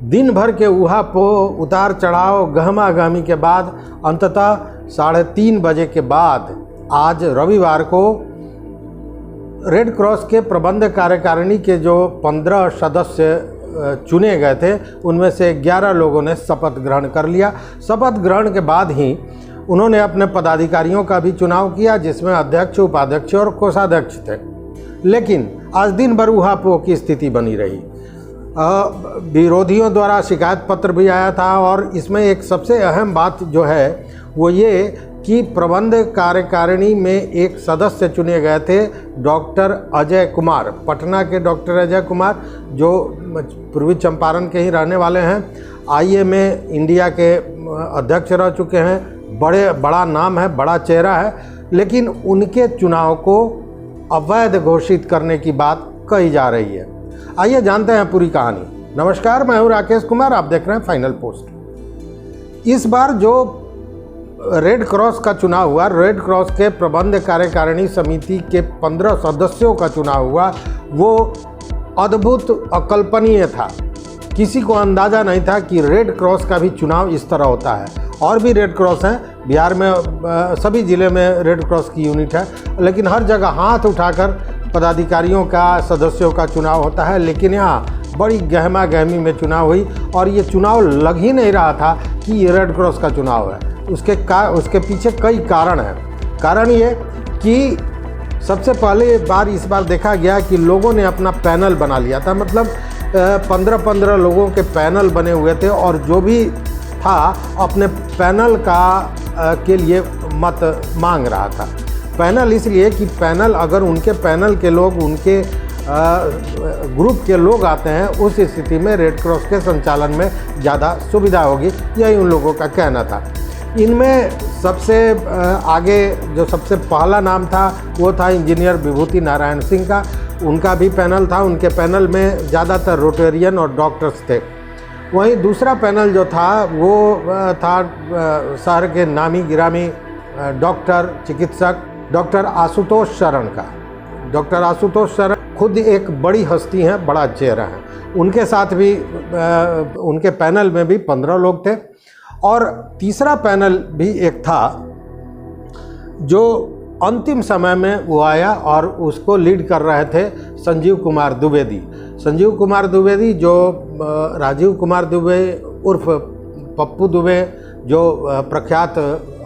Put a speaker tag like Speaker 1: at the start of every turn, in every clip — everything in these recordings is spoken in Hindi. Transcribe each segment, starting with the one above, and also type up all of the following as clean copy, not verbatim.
Speaker 1: दिन भर के उहापोह उतार चढ़ाव गहमा गहमी के बाद अंततः 3:30 बजे के बाद आज रविवार को रेड क्रॉस के प्रबंध कार्यकारिणी के जो 15 सदस्य चुने गए थे उनमें से 11 लोगों ने शपथ ग्रहण कर लिया। शपथ ग्रहण के बाद ही उन्होंने अपने पदाधिकारियों का भी चुनाव किया, जिसमें अध्यक्ष, उपाध्यक्ष और कोषाध्यक्ष थे। लेकिन आज दिन भर उहापोह की स्थिति बनी रही। विरोधियों द्वारा शिकायत पत्र भी आया था और इसमें एक सबसे अहम बात जो है वो ये कि प्रबंध कार्यकारिणी में एक सदस्य चुने गए थे डॉक्टर अजय कुमार, पटना के डॉक्टर अजय कुमार, जो पूर्वी चंपारण के ही रहने वाले हैं। IMA इंडिया के अध्यक्ष रह चुके हैं, बड़ा नाम है, बड़ा चेहरा है, लेकिन उनके चुनाव को अवैध घोषित करने की बात कही जा रही है। आइए जानते हैं पूरी कहानी। नमस्कार, मैं हूं राकेश कुमार, आप देख रहे हैं फाइनल पोस्ट। इस बार जो रेड क्रॉस का चुनाव हुआ, रेड क्रॉस के प्रबंध कार्यकारिणी समिति के 15 सदस्यों का चुनाव हुआ, वो अद्भुत, अकल्पनीय था। किसी को अंदाज़ा नहीं था कि रेड क्रॉस का भी चुनाव इस तरह होता है। और भी रेड क्रॉस हैं बिहार में, सभी ज़िले में रेड क्रॉस की यूनिट है, लेकिन हर जगह हाथ उठाकर पदाधिकारियों का, सदस्यों का चुनाव होता है। लेकिन यहाँ बड़ी गहमा गहमी में चुनाव हुई और ये चुनाव लग ही नहीं रहा था कि ये रेड क्रॉस का चुनाव है। उसके पीछे कई कारण हैं। कारण ये कि सबसे पहले बार इस बार देखा गया कि लोगों ने अपना पैनल बना लिया था। मतलब 15-15 लोगों के पैनल बने हुए थे और जो भी था अपने पैनल के लिए मत मांग रहा था। पैनल इसलिए कि पैनल, अगर उनके पैनल के लोग, उनके ग्रुप के लोग आते हैं, उस स्थिति में रेड क्रॉस के संचालन में ज़्यादा सुविधा होगी, यही उन लोगों का कहना था। इनमें सबसे आगे जो सबसे पहला नाम था वो था इंजीनियर विभूति नारायण सिंह का। उनका भी पैनल था। उनके पैनल में ज़्यादातर रोटेरियन और डॉक्टर्स थे। वहीं दूसरा पैनल जो था वो था शहर के नामी गिरामी डॉक्टर, चिकित्सक डॉक्टर आशुतोष शरण का। डॉक्टर आशुतोष शरण खुद एक बड़ी हस्ती हैं, बड़ा चेहरा है। उनके साथ भी उनके पैनल में भी 15 लोग थे। और तीसरा पैनल भी एक था जो अंतिम समय में वो आया और उसको लीड कर रहे थे संजीव कुमार द्विवेदी। संजीव कुमार द्विवेदी जो राजीव कुमार दुबे उर्फ पप्पू दुबे, जो प्रख्यात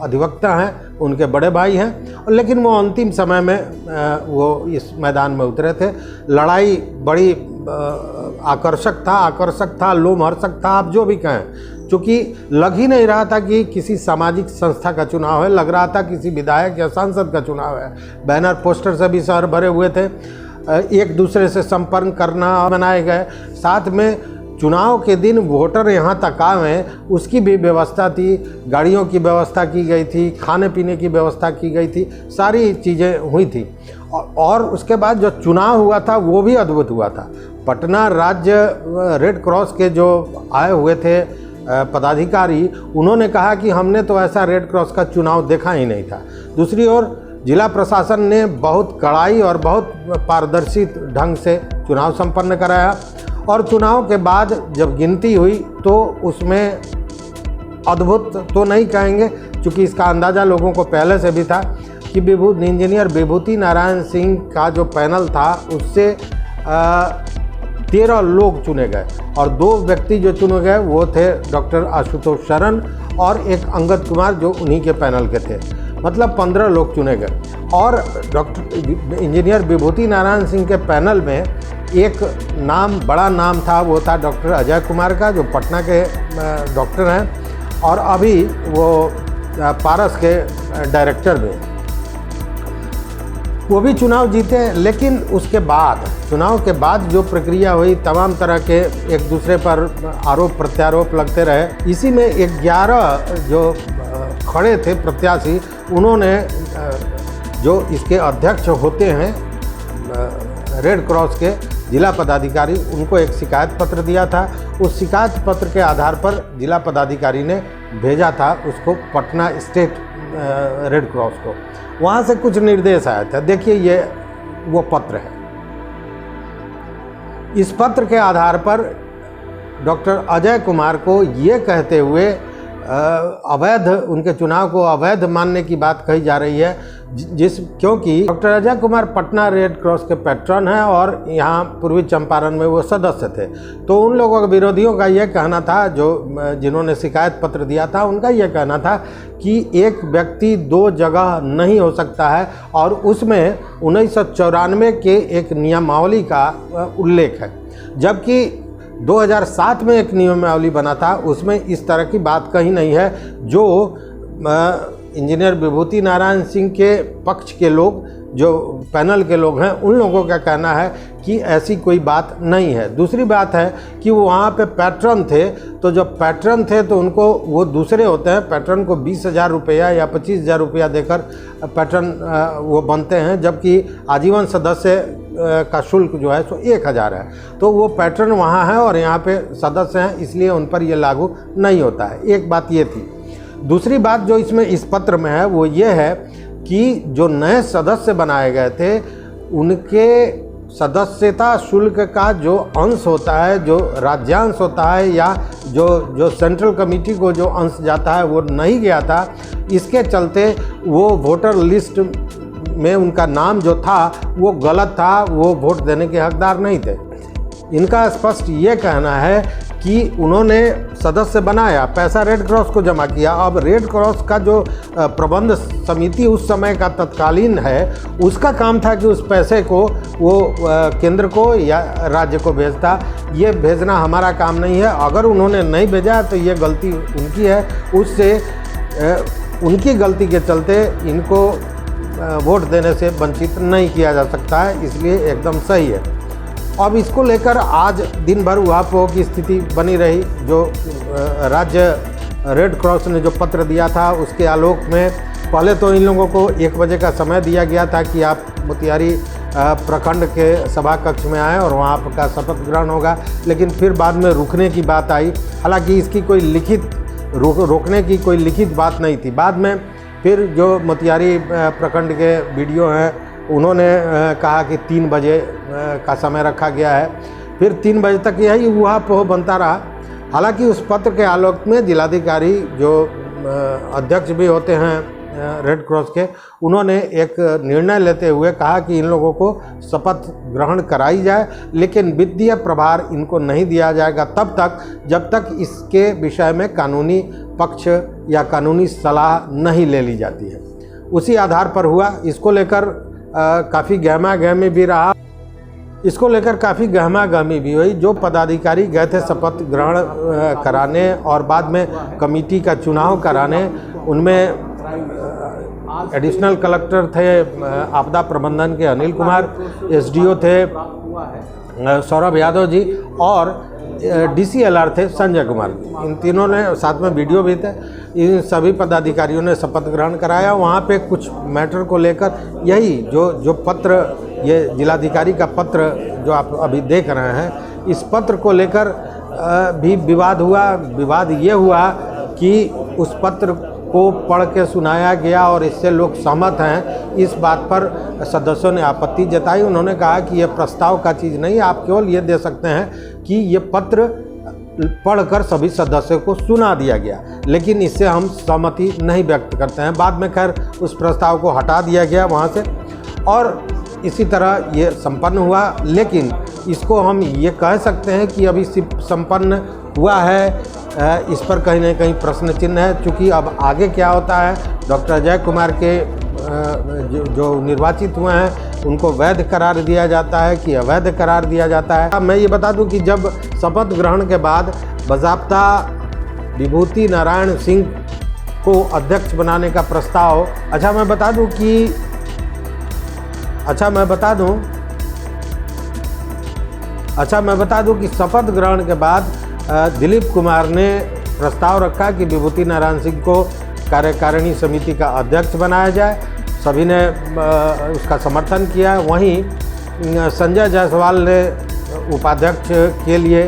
Speaker 1: अधिवक्ता हैं, उनके बड़े भाई हैं। लेकिन वो अंतिम समय में वो इस मैदान में उतरे थे। लड़ाई बड़ी आकर्षक था, लोमहर्षक था, आप जो भी कहें। चूँकि लग ही नहीं रहा था कि किसी सामाजिक संस्था का चुनाव है, लग रहा था किसी विधायक या सांसद का चुनाव है। बैनर पोस्टर से भी शहर भरे हुए थे। एक दूसरे से संपर्क करना बनाए गए। साथ में चुनाव के दिन वोटर यहाँ तक आवें, उसकी भी व्यवस्था थी। गाड़ियों की व्यवस्था की गई थी, खाने पीने की व्यवस्था की गई थी, सारी चीज़ें हुई थी। और उसके बाद जो चुनाव हुआ था वो भी अद्भुत हुआ था। पटना राज्य रेड क्रॉस के जो आए हुए थे पदाधिकारी, उन्होंने कहा कि हमने तो ऐसा रेड क्रॉस का चुनाव देखा ही नहीं था। दूसरी ओर जिला प्रशासन ने बहुत कड़ाई और बहुत पारदर्शी ढंग से चुनाव संपन्न कराया। और चुनाव के बाद जब गिनती हुई तो उसमें अद्भुत तो नहीं कहेंगे, क्योंकि इसका अंदाज़ा लोगों को पहले से भी था कि इंजीनियर विभूति नारायण सिंह का जो पैनल था उससे 13 लोग चुने गए और 2 व्यक्ति जो चुने गए वो थे डॉक्टर आशुतोष शरण और एक अंगद कुमार, जो उन्हीं के पैनल के थे। मतलब 15 लोग चुने गए। और डॉक्टर इंजीनियर विभूति नारायण सिंह के पैनल में एक नाम, बड़ा नाम था, वो था डॉक्टर अजय कुमार का, जो पटना के डॉक्टर हैं और अभी वो पारस के डायरेक्टर भी। वो भी चुनाव जीते। लेकिन उसके बाद, चुनाव के बाद जो प्रक्रिया हुई, तमाम तरह के एक दूसरे पर आरोप प्रत्यारोप लगते रहे। इसी में 11 जो खड़े थे प्रत्याशी, उन्होंने जो इसके अध्यक्ष होते हैं रेड क्रॉस के जिला पदाधिकारी, उनको एक शिकायत पत्र दिया था। उस शिकायत पत्र के आधार पर जिला पदाधिकारी ने भेजा था उसको पटना स्टेट रेड क्रॉस को। वहाँ से कुछ निर्देश आया था। देखिए, ये वो पत्र है। इस पत्र के आधार पर डॉक्टर अजय कुमार को ये कहते हुए अवैध, उनके चुनाव को अवैध मानने की बात कही जा रही है, क्योंकि doctor Ajay Kumar Patna red cross के पैट्रन हैं और यहाँ पूर्वी चंपारण में वो सदस्य थे। तो उन लोगों के विरोधियों का ये कहना था, जिन्होंने शिकायत पत्र दिया था, उनका ये कहना था कि एक व्यक्ति 2 जगह नहीं हो सकता है, और उसमें 1994 के एक नियमावली का उल्लेख है, जबकि 2007 में एक नियमावली बना था, उसमें इस तरह की बात कहीं नहीं है। जो इंजीनियर विभूति नारायण सिंह के पक्ष के लोग, जो पैनल के लोग हैं, उन लोगों का कहना है कि ऐसी कोई बात नहीं है। दूसरी बात है कि वो वहाँ पे पैट्रन थे, तो जब पैट्रन थे तो उनको, वो दूसरे होते हैं, पैट्रन को 20,000 रुपया या 25,000 रुपया देकर पैट्रन वो बनते हैं, जबकि आजीवन सदस्य का शुल्क जो है सो 1,000 है। तो वो पैट्रन वहाँ है और यहाँ पे सदस्य हैं, इसलिए उन पर ये लागू नहीं होता है। एक बात ये थी। दूसरी बात जो इसमें इस पत्र में है वो ये है कि जो नए सदस्य बनाए गए थे, उनके सदस्यता शुल्क का जो अंश होता है, जो राज्यांश होता है, या जो सेंट्रल कमेटी को जो अंश जाता है, वो नहीं गया था। इसके चलते वो वोटर लिस्ट में उनका नाम जो था वो गलत था, वो वोट देने के हकदार नहीं थे। इनका स्पष्ट ये कहना है कि उन्होंने सदस्य बनाया, पैसा रेड क्रॉस को जमा किया। अब रेड क्रॉस का जो प्रबंध समिति उस समय का तत्कालीन है, उसका काम था कि उस पैसे को वो केंद्र को या राज्य को भेजता। ये भेजना हमारा काम नहीं है। अगर उन्होंने नहीं भेजा तो ये गलती उनकी है, उससे उनकी गलती के चलते इनको वोट देने से वंचित नहीं किया जा सकता है, इसलिए एकदम सही है। अब इसको लेकर आज दिन भर उहापोह की स्थिति बनी रही। जो राज्य रेड क्रॉस ने जो पत्र दिया था, उसके आलोक में पहले तो इन लोगों को 1 बजे का समय दिया गया था कि आप मोतिहारी प्रखंड के सभा कक्ष में आएँ और वहाँ का शपथ ग्रहण होगा, लेकिन फिर बाद में रुकने की बात आई। हालांकि इसकी कोई लिखित रोकने की कोई लिखित बात नहीं थी। बाद में फिर जो मोतिहारी प्रखंड के वीडियो हैं, उन्होंने कहा कि 3 बजे का समय रखा गया है। फिर 3 बजे तक यही उहापोह बनता रहा। हालांकि उस पत्र के आलोक में जिलाधिकारी, जो अध्यक्ष भी होते हैं रेड क्रॉस के, उन्होंने एक निर्णय लेते हुए कहा कि इन लोगों को शपथ ग्रहण कराई जाए, लेकिन वित्तीय प्रभार इनको नहीं दिया जाएगा तब तक जब तक इसके विषय में कानूनी पक्ष या कानूनी सलाह नहीं ले ली जाती है। उसी आधार पर हुआ। इसको लेकर काफ़ी गहमा-गहमी भी रहा। इसको लेकर काफ़ी गहमा-गहमी भी हुई। जो पदाधिकारी गए थे शपथ ग्रहण कराने और बाद में कमेटी का चुनाव कराने, उनमें एडिशनल कलेक्टर थे आपदा प्रबंधन के अनिल कुमार, एसडीओ थे सौरभ यादव जी, और डीसीएलआर थे संजय कुमार। इन तीनों ने, साथ में वीडियो भी थे, इन सभी पदाधिकारियों ने शपथ ग्रहण कराया। वहाँ पे कुछ मैटर को लेकर यही जो पत्र, ये जिलाधिकारी का पत्र जो आप अभी देख रहे हैं, इस पत्र को लेकर भी विवाद हुआ। विवाद ये हुआ कि उस पत्र को पढ़ के सुनाया गया और इससे लोग सहमत हैं। इस बात पर सदस्यों ने आपत्ति जताई। उन्होंने कहा कि ये प्रस्ताव का चीज़ नहीं, आप केवल ये दे सकते हैं कि ये पत्र पढ़कर सभी सदस्यों को सुना दिया गया, लेकिन इससे हम सहमति नहीं व्यक्त करते हैं। बाद में खैर उस प्रस्ताव को हटा दिया गया वहाँ से, और इसी तरह ये संपन्न हुआ। लेकिन इसको हम ये कह सकते हैं कि अभी संपन्न हुआ है, इस पर कहीं ना कहीं प्रश्न चिन्ह है। चूँकि अब आगे क्या होता है, डॉक्टर अजय कुमार के जो निर्वाचित हुए हैं उनको वैध करार दिया जाता है कि अवैध करार दिया जाता है। मैं ये बता दूं कि जब शपथ ग्रहण के बाद बाज़ाब्ता विभूति नारायण सिंह को अध्यक्ष बनाने का प्रस्ताव, अच्छा मैं बता दूं कि शपथ ग्रहण के बाद दिलीप कुमार ने प्रस्ताव रखा कि विभूति नारायण सिंह को कार्यकारिणी समिति का अध्यक्ष बनाया जाए। सभी ने उसका समर्थन किया। वहीं संजय जायसवाल ने उपाध्यक्ष के लिए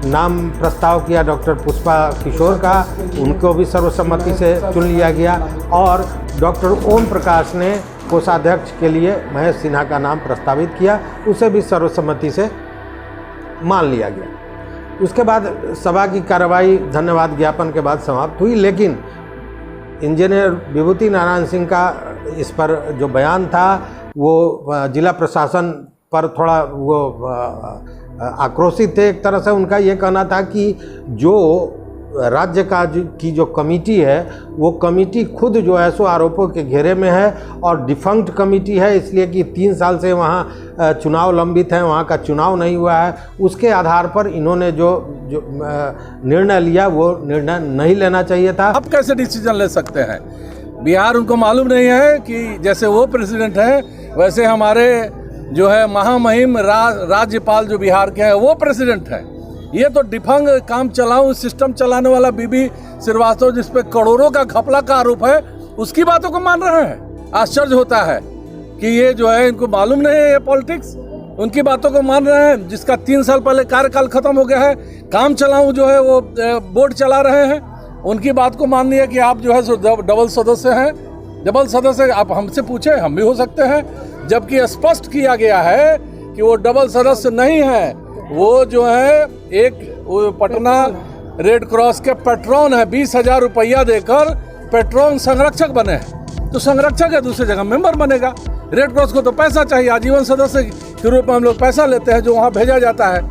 Speaker 1: नाम प्रस्ताव किया डॉक्टर पुष्पा किशोर का, उनको भी सर्वसम्मति से चुन लिया गया। और डॉक्टर ओम प्रकाश ने कोषाध्यक्ष के लिए महेश सिन्हा का नाम प्रस्तावित किया, उसे भी सर्वसम्मति से मान लिया गया। उसके बाद सभा की कार्रवाई धन्यवाद ज्ञापन के बाद समाप्त हुई, लेकिन इंजीनियर विभूति नारायण सिंह का इस पर जो बयान था वो जिला प्रशासन पर थोड़ा वो आक्रोशित थे। एक तरह से उनका ये कहना था कि जो राज्य का की जो कमेटी है वो कमेटी खुद जो है सो आरोपों के घेरे में है और डिफंक्ट कमेटी है, इसलिए कि 3 साल से वहाँ चुनाव लंबित हैं, वहाँ का चुनाव नहीं हुआ है। उसके आधार पर इन्होंने जो निर्णय लिया वो निर्णय नहीं लेना चाहिए था।
Speaker 2: अब कैसे डिसीजन ले सकते हैं? बिहार उनको मालूम नहीं है कि जैसे वो प्रेसिडेंट है वैसे हमारे जो है महामहिम राज्यपाल जो बिहार के हैं वो प्रेसिडेंट है। ये तो डिफंग काम चलाऊं सिस्टम चलाने वाला बीबी श्रीवास्तव जिस पे करोड़ों का घपला का आरोप है उसकी बातों को मान रहे हैं। आश्चर्य होता है कि ये जो है इनको मालूम नहीं है ये पॉलिटिक्स, उनकी बातों को मान रहे हैं। जिसका 3 साल पहले कार्यकाल खत्म हो गया है, काम चलाऊं जो है वो बोर्ड चला रहे हैं, उनकी बात को मान लिया कि आप जो है डबल सदस्य हैं। डबल सदस्य आप हमसे पूछे, हम भी हो सकते हैं, जबकि स्पष्ट किया गया है कि वो डबल सदस्य नहीं है। वो जो है एक पटना रेड क्रॉस के पैट्रॉन है, 20,000 रुपया देकर पैट्रॉन संरक्षक बने हैं। तो संरक्षक है, दूसरी जगह मेंबर बनेगा। रेड क्रॉस को तो पैसा चाहिए, आजीवन सदस्य के रूप में हम लोग पैसा लेते हैं जो वहाँ भेजा जाता है।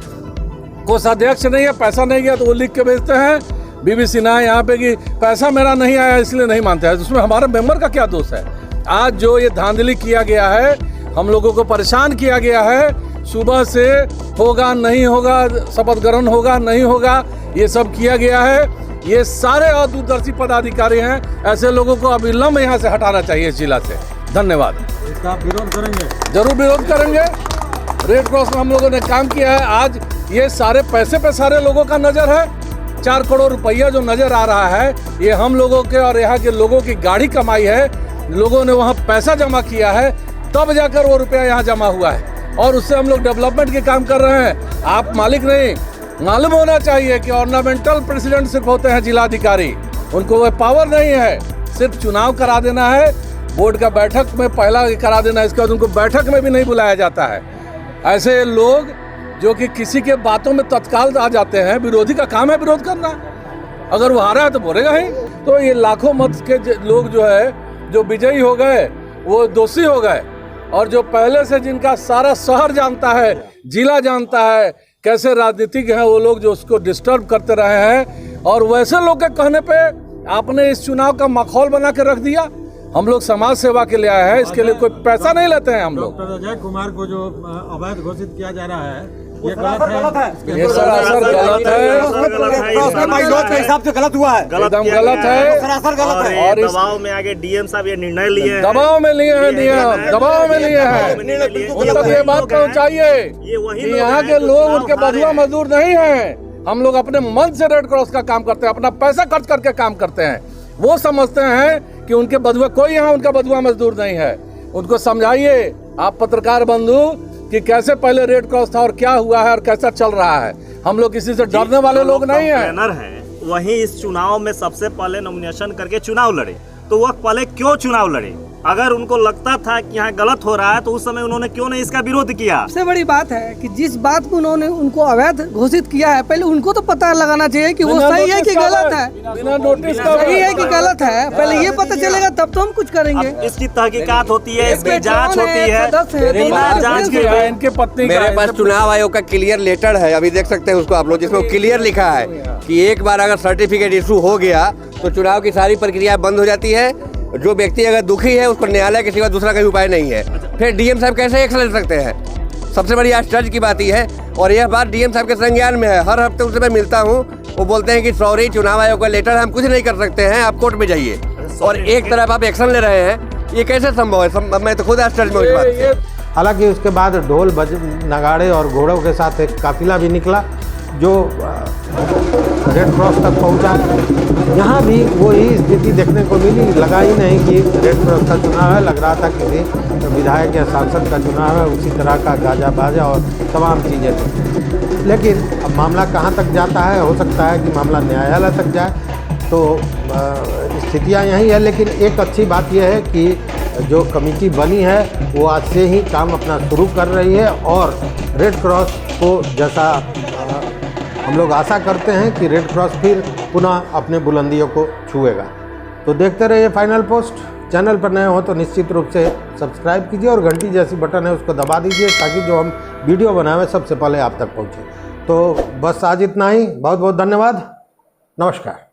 Speaker 2: कोषाध्यक्ष नहीं है, पैसा नहीं गया तो वो लिख के भेजते हैं बीबी सिन्हा यहाँ पे कि पैसा मेरा नहीं आया इसलिए नहीं मानते हैं। उसमें हमारा मेंबर का क्या दोष है? आज जो ये धांधली किया गया है, हम लोगों को परेशान किया गया है, सुबह से होगा नहीं होगा, शपथ ग्रहण होगा नहीं होगा, ये सब किया गया है। ये सारे अदूरदर्शी पदाधिकारी हैं, ऐसे लोगों को अविलंब यहाँ से हटाना चाहिए इस जिला से। धन्यवाद।
Speaker 3: इसका विरोध करेंगे?
Speaker 2: जरूर विरोध करेंगे। रेड क्रॉस में हम लोगों ने काम किया है। आज ये सारे पैसे पे सारे लोगों का नजर है। 4 करोड़ रुपया जो नजर आ रहा है ये हम लोगों के और यहाँ के लोगों की गाढ़ी कमाई है। लोगों ने वहाँ पैसा जमा किया है तब जाकर वो रुपया यहाँ जमा हुआ है और उससे हम लोग डेवलपमेंट के काम कर रहे हैं। आप मालिक नहीं, मालूम होना चाहिए कि ऑर्नामेंटल प्रेसिडेंट सिर्फ होते हैं जिलाधिकारी, उनको वह पावर नहीं है। सिर्फ चुनाव करा देना है, बोर्ड का बैठक में पहला करा देना है, इसके बाद उनको बैठक में भी नहीं बुलाया जाता है। ऐसे लोग जो कि किसी के बातों में तत्काल आ जाते हैं, विरोधी का काम है विरोध करना। अगर वो हारा है तो बोलेगा ही। तो ये लाखों मत के लोग जो है जो विजयी हो गए वो दोषी हो गए, और जो पहले से जिनका सारा शहर जानता है, जिला जानता है कैसे राजनीतिक हैं वो लोग जो उसको डिस्टर्ब करते रहे हैं, और वैसे लोग के कहने पे आपने इस चुनाव का माहौल बना के रख दिया। हम लोग समाज सेवा के लिए आए हैं, इसके लिए कोई पैसा नहीं लेते हैं हम लोग।
Speaker 3: डॉक्टर अजय कुमार को जो अवैध घोषित किया जा रहा है ये गलत है।
Speaker 2: ये सरासर गलत है,
Speaker 4: के हिसाब से गलत हुआ है,
Speaker 2: एकदम गलत है,
Speaker 4: सरासर गलत है।
Speaker 5: और दबाव में आगे डीएम साहब ये निर्णय लिए हैं,
Speaker 2: दबाव में लिए हैं, दबाव में लिए हैं। उन तक ये बात पहुँचाइए कि यहाँ के लोग उनके बदुआ मजदूर नहीं हैं। हम लोग अपने मन से रेड क्रॉस का काम करते हैं, अपना पैसा खर्च करके काम करते हैं। वो समझते हैं कि उनके बदुआ, कोई यहाँ उनका बदुआ मजदूर नहीं है। उनको समझाइए आप पत्रकार बंधु कि कैसे पहले रेड क्रॉस था और क्या हुआ है और कैसा चल रहा है। हम लोग किसी से डरने वाले लोग नहीं हैं।
Speaker 5: वहीं इस चुनाव में सबसे पहले नॉमिनेशन करके चुनाव लड़े, तो वह पहले क्यों चुनाव लड़े? अगर उनको लगता था कि यहाँ गलत हो रहा है तो उस समय उन्होंने क्यों नहीं इसका विरोध किया?
Speaker 6: सबसे बड़ी बात है कि जिस बात को उन्होंने उनको अवैध घोषित किया है, पहले उनको तो पता लगाना चाहिए कि वो सही है कि गलत है।
Speaker 2: बिना नोटिस का
Speaker 6: सही है कि गलत है, पहले ये पता चलेगा तब तो हम कुछ करेंगे।
Speaker 5: इसकी तहकीकात होती है, इसकी जांच होती है, बिना जांच के
Speaker 2: इनके पत्नी
Speaker 4: मेरे पास चुनाव आयोग का क्लियर लेटर है, अभी देख सकते हैं उसको आप लोग, जिसमें क्लियर लिखा है कि एक बार अगर सर्टिफिकेट इशू हो गया तो चुनाव की सारी प्रक्रिया बंद हो जाती है। जो व्यक्ति अगर दुखी है उसको न्यायालय के सिवा दूसरा कोई उपाय नहीं है। फिर डीएम साहब कैसे एक्शन ले सकते हैं? सबसे बड़ी आश्चर्य की बात यह है, और यह बात डीएम साहब के संज्ञान में है। हर हफ्ते उनसे मैं मिलता हूँ, वो बोलते हैं कि सॉरी चुनाव आयोग का लेटर, हम कुछ नहीं कर सकते हैं, आप कोर्ट में जाइए, और एक तरफ आप एक्शन ले रहे हैं। ये कैसे संभव है? मैं तो खुद आश्चर्य में इस बात से।
Speaker 1: हालांकि उसके बाद ढोल नगाड़े और घोड़ों के साथ एक काफिला भी निकला जो रेड क्रॉस तक पहुंचा। यहाँ भी वही स्थिति देखने को मिली। लगा ही नहीं कि रेड क्रॉस का चुनाव है, लग रहा था किसी विधायक या सांसद का चुनाव है। उसी तरह का गाजा बाजा और तमाम चीज़ें थी। लेकिन अब मामला कहाँ तक जाता है, हो सकता है कि मामला न्यायालय तक जाए। तो स्थितियाँ यही है। लेकिन एक अच्छी बात यह है कि जो कमेटी बनी है वो आज से ही काम अपना शुरू कर रही है, और रेड क्रॉस को जैसा हम लोग आशा करते हैं कि रेड क्रॉस फिर पुनः अपने बुलंदियों को छुएगा। तो देखते रहिए फाइनल पोस्ट। चैनल पर नए हो तो निश्चित रूप से सब्सक्राइब कीजिए और घंटी जैसी बटन है उसको दबा दीजिए ताकि जो हम वीडियो बनाएं सबसे पहले आप तक पहुंचे। तो बस आज इतना ही। बहुत बहुत धन्यवाद। नमस्कार।